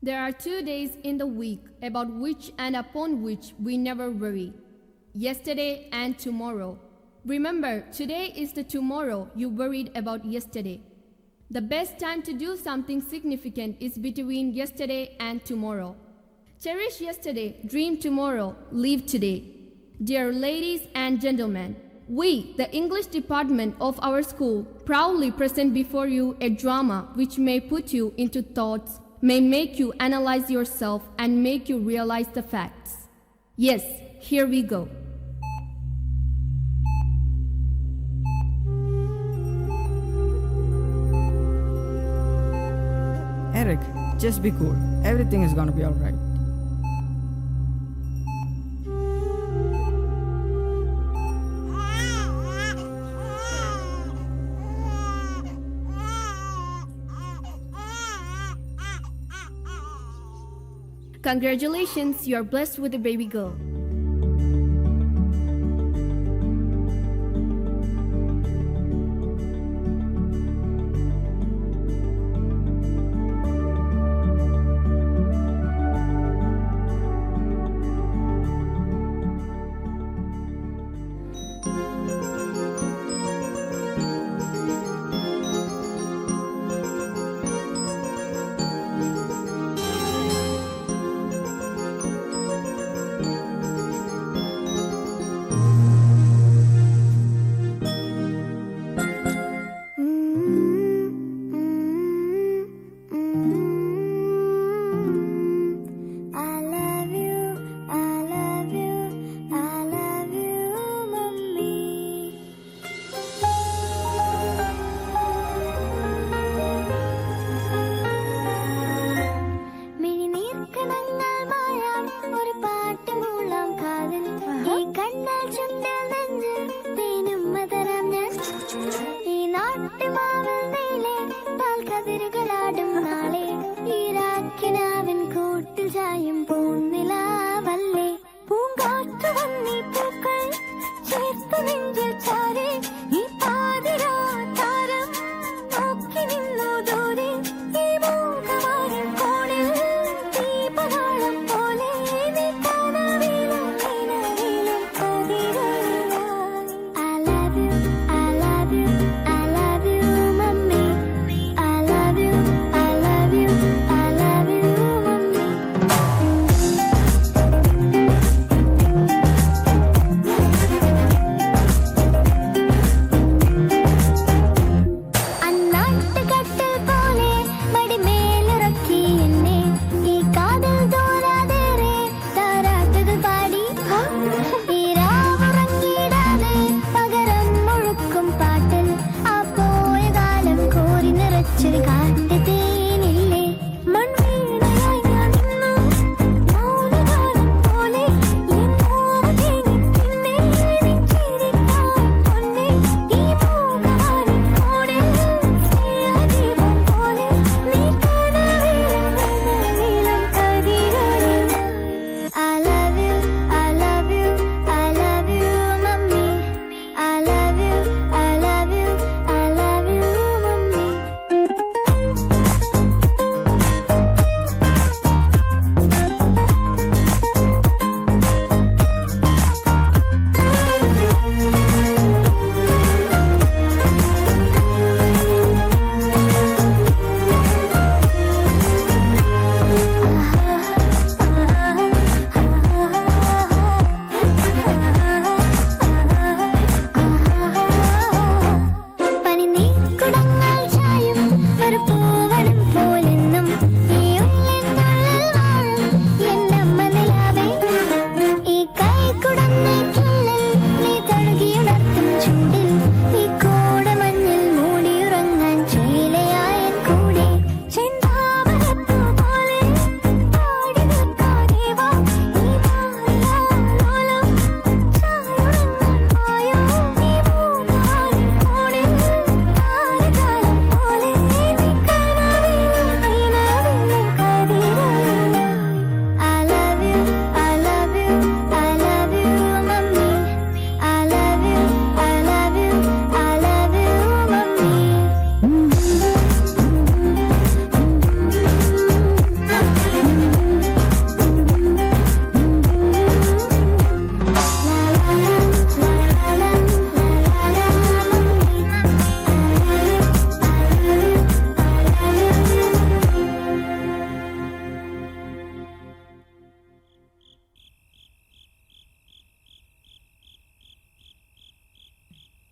There are 2 days in the week about which and upon which we never worry. Yesterday and tomorrow. Remember, today is the tomorrow you worried about yesterday. The best time to do something significant is between yesterday and tomorrow. Cherish yesterday, dream tomorrow, live today. Dear ladies and gentlemen, we, the English department of our school, proudly present before you a drama which may put you into thoughts, may make you analyze yourself and make you realize the facts. Yes, here we go. Eric, just be cool. Everything is gonna be alright. Congratulations, you are blessed with a baby girl.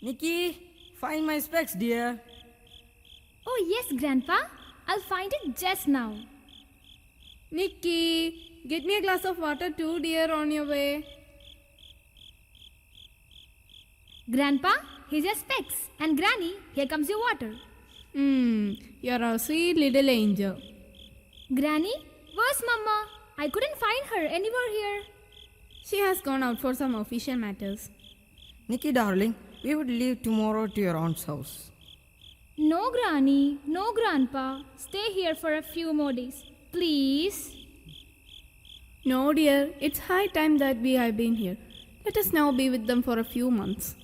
Nikki, find my specs, dear. Oh, yes, Grandpa. I'll find it just now. Nikki, get me a glass of water too, dear, on your way. Grandpa, here's your specs. And Granny, here comes your water. You're a sweet little angel. Granny, where's Mama? I couldn't find her anywhere here. She has gone out for some official matters. Nikki, darling, we would leave tomorrow to your aunt's house. No, Granny. No, Grandpa. Stay here for a few more days. Please. No, dear, it's high time that we have been here. Let us now be with them for a few months.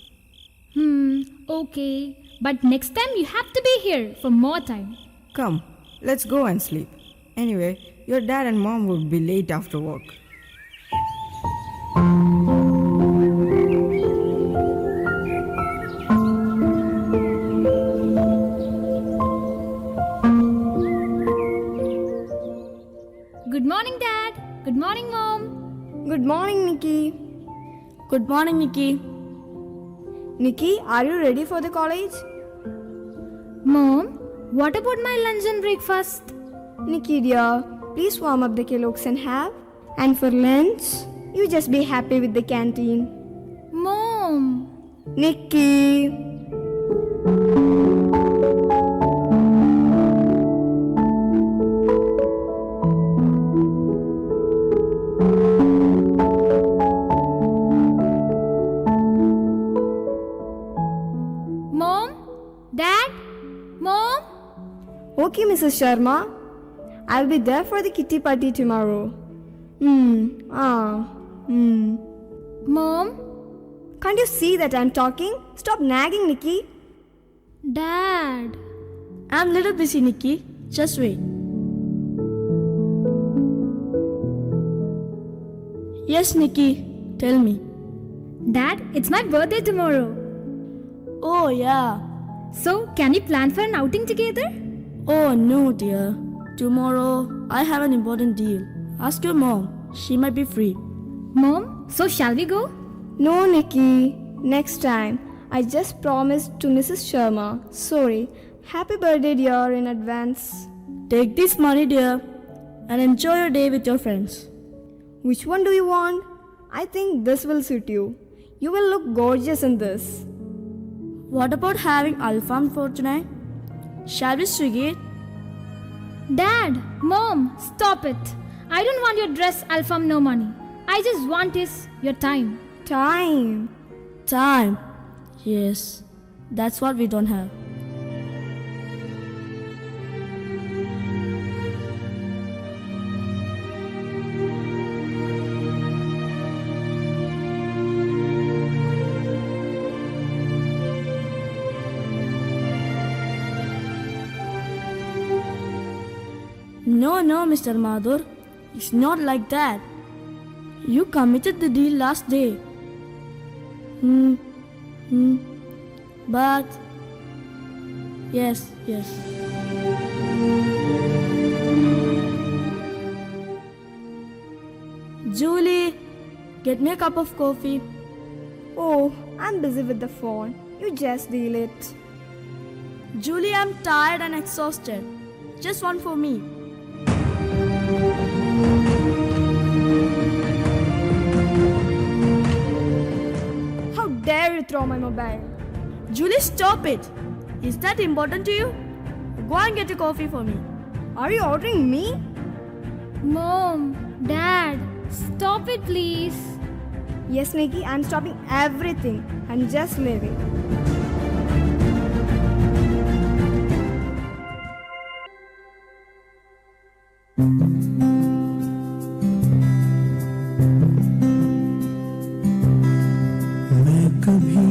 Okay. But next time you have to be here for more time. Come, let's go and sleep. Anyway, your dad and mom would be late after work. Good morning, Dad. Good morning, Mom. Good morning, Nikki. Good morning, Nikki. Nikki, are you ready for the college? Mom, what about my lunch and breakfast? Nikki dear, please warm up the Kellogg's and have. And for lunch, you just be happy with the canteen. Mom. Nikki. Mom? Dad? Mom? Okay, Mrs. Sharma. I'll be there for the kitty party tomorrow. Mom? Can't you see that I'm talking? Stop nagging, Nikki. Dad? I'm a little busy, Nikki. Just wait. Yes, Nikki. Tell me. Dad, it's my birthday tomorrow. Oh, yeah. So, can we plan for an outing together? Oh, no, dear. Tomorrow, I have an important deal. Ask your mom. She might be free. Mom, so shall we go? No, Nikki. Next time. I just promised to Mrs. Sharma. Sorry. Happy birthday, dear, in advance. Take this money, dear, and enjoy your day with your friends. Which one do you want? I think this will suit you. You will look gorgeous in this. What about having Alfam for tonight? Shall we swig it? Dad, Mom, stop it. I don't want your dress, Alfam, no money. I just want your time. Time. Time. Yes, that's what we don't have. No, Mr. Madhur. It's not like that. You committed the deal last day. But yes. Julie, get me a cup of coffee. Oh, I'm busy with the phone. You just deal it. Julie, I'm tired and exhausted. Just one for me. How dare you throw my mobile? Julie, stop it. Is that important to you? Go and get a coffee for me. Are you ordering me? Mom, Dad, stop it, please. Yes, Nikki, I'm stopping everything. I'm just leaving. मैं कभी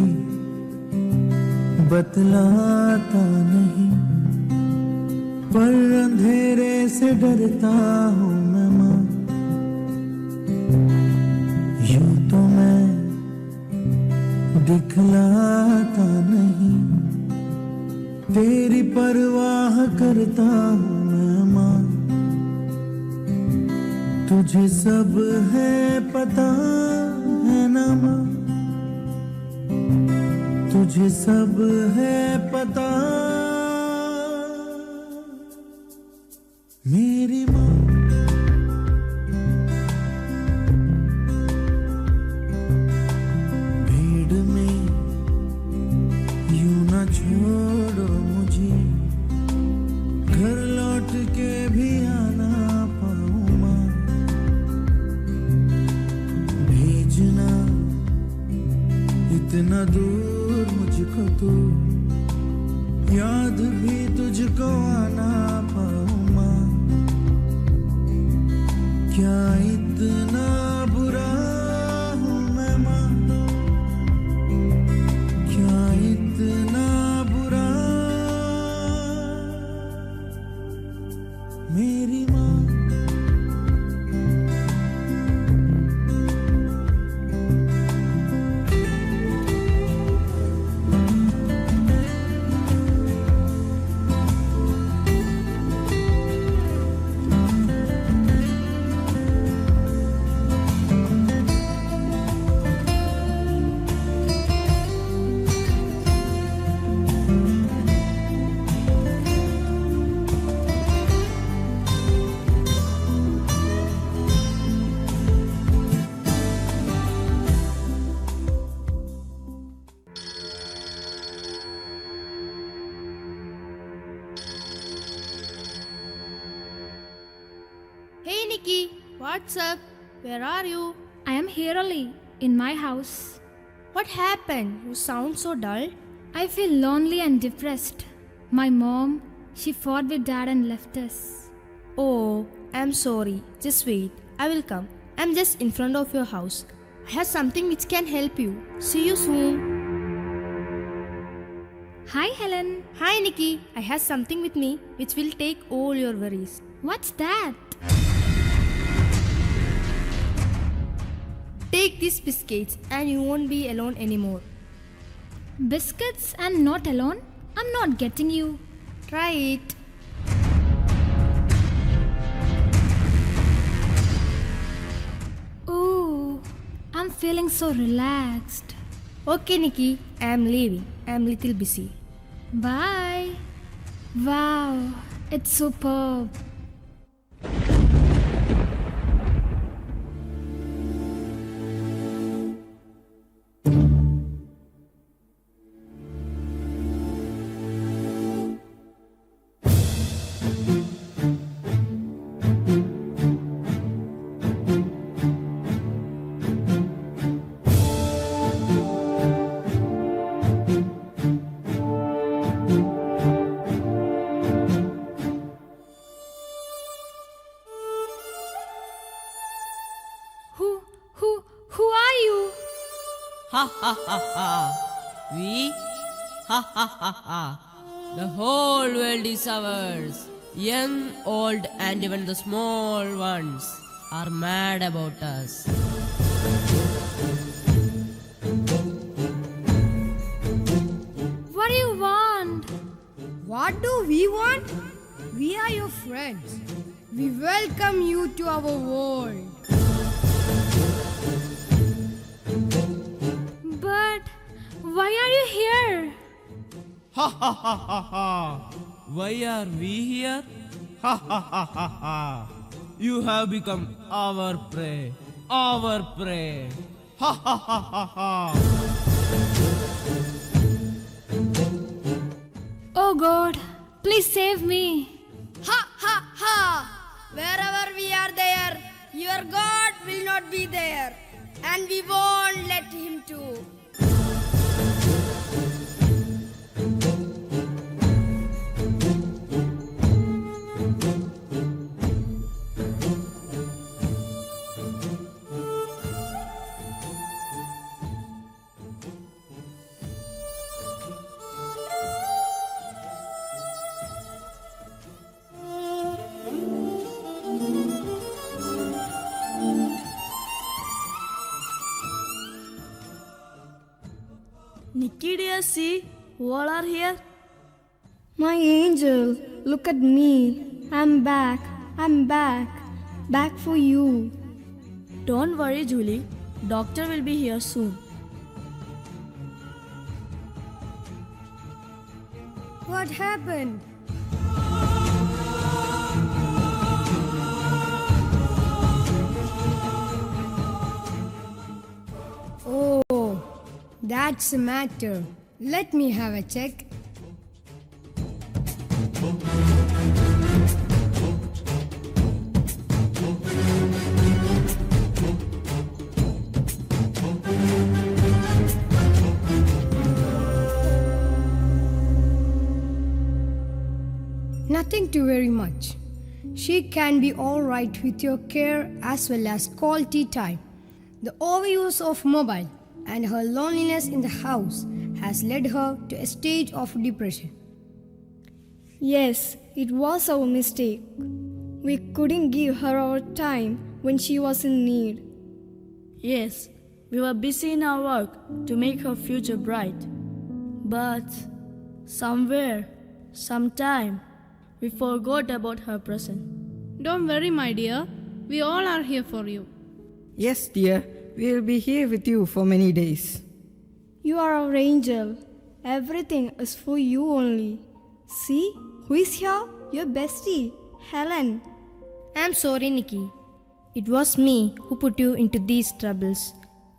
बतलाता नहीं, पर अंधेरे से डरता हूँ मैं माँ। यूं तो मैं दिखलाता नहीं, तेरी परवाह करता हूँ मैं माँ। तुझे सब है पता है ना माँ, तू तुझे सब है पता, मेरी माँ। भीड़ में यूं ना छोड़ो मुझे, घर लौट के भी आना पाऊँ माँ। भेजना इतना दूर मुझको तो, याद भी तुझको आना पाऊँ माँ। क्या इतना बुरा हूँ मैं माँ, क्या इतना बुरा मेरी माँ। Hey Nikki, what's up? Where are you? I am here only, in my house. What happened? You sound so dull. I feel lonely and depressed. My mom, she fought with dad and left us. Oh, I'm sorry. Just wait. I will come. I'm just in front of your house. I have something which can help you. See you soon. Hi, Helen. Hi Nikki, I have something with me which will take all your worries. What's that? Take these biscuits and you won't be alone anymore. Biscuits and not alone? I'm not getting you. Try it. Ooh, I'm feeling so relaxed. Okay Nikki, I'm leaving. I'm little busy. Bye. Wow, it's superb. Who are you? Ha ha ha ha. We? Ha ha ha ha. The whole world is ours. Young, old, and even the small ones are mad about us. What do you want? What do we want? We are your friends. We welcome you to our world. But why are you here? Ha ha ha ha ha. Why are we here? Ha ha ha ha ha. You have become our prey. Our prey. Ha ha ha ha ha. Oh God, please save me. Ha ha ha! Wherever we are there, your God will not be there, and we won't let him to. Nikki dear, see, who all are here? My angel, look at me. I'm back. I'm back. Back for you. Don't worry, Julie. Doctor will be here soon. What happened? Oh, that's the matter. Let me have a check. Nothing to worry much. She can be alright with your care as well as quality time. The overuse of mobile and her loneliness in the house has led her to a stage of depression. Yes, it was our mistake. We couldn't give her our time when she was in need. Yes, we were busy in our work to make her future bright. But somewhere, sometime, we forgot about her present. Don't worry, my dear. We all are here for you. Yes, dear, we will be here with you for many days. You are our angel. Everything is for you only. See, who is here? Your bestie, Helen. I'm sorry, Nikki. It was me who put you into these troubles.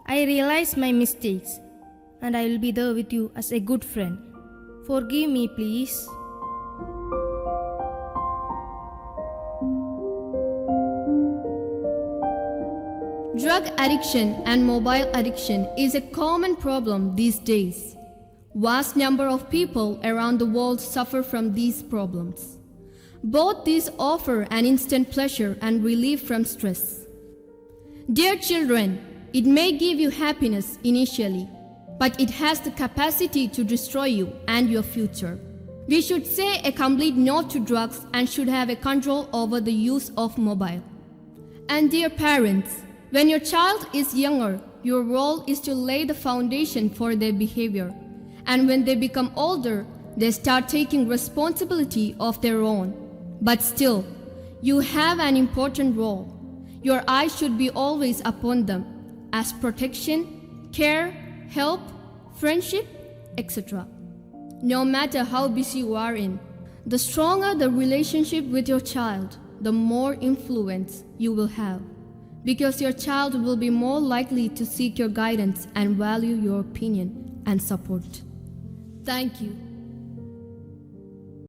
I realize my mistakes and I will be there with you as a good friend. Forgive me, please. Drug addiction and mobile addiction is a common problem these days. Vast number of people around the world suffer from these problems. Both these offer an instant pleasure and relief from stress. Dear children, it may give you happiness initially, but it has the capacity to destroy you and your future. We should say a complete no to drugs and should have a control over the use of mobile. And dear parents, when your child is younger, your role is to lay the foundation for their behavior. And when they become older, they start taking responsibility of their own. But still, you have an important role. Your eyes should be always upon them as protection, care, help, friendship, etc. No matter how busy you are in, the stronger the relationship with your child, the more influence you will have. Because your child will be more likely to seek your guidance and value your opinion and support. Thank you.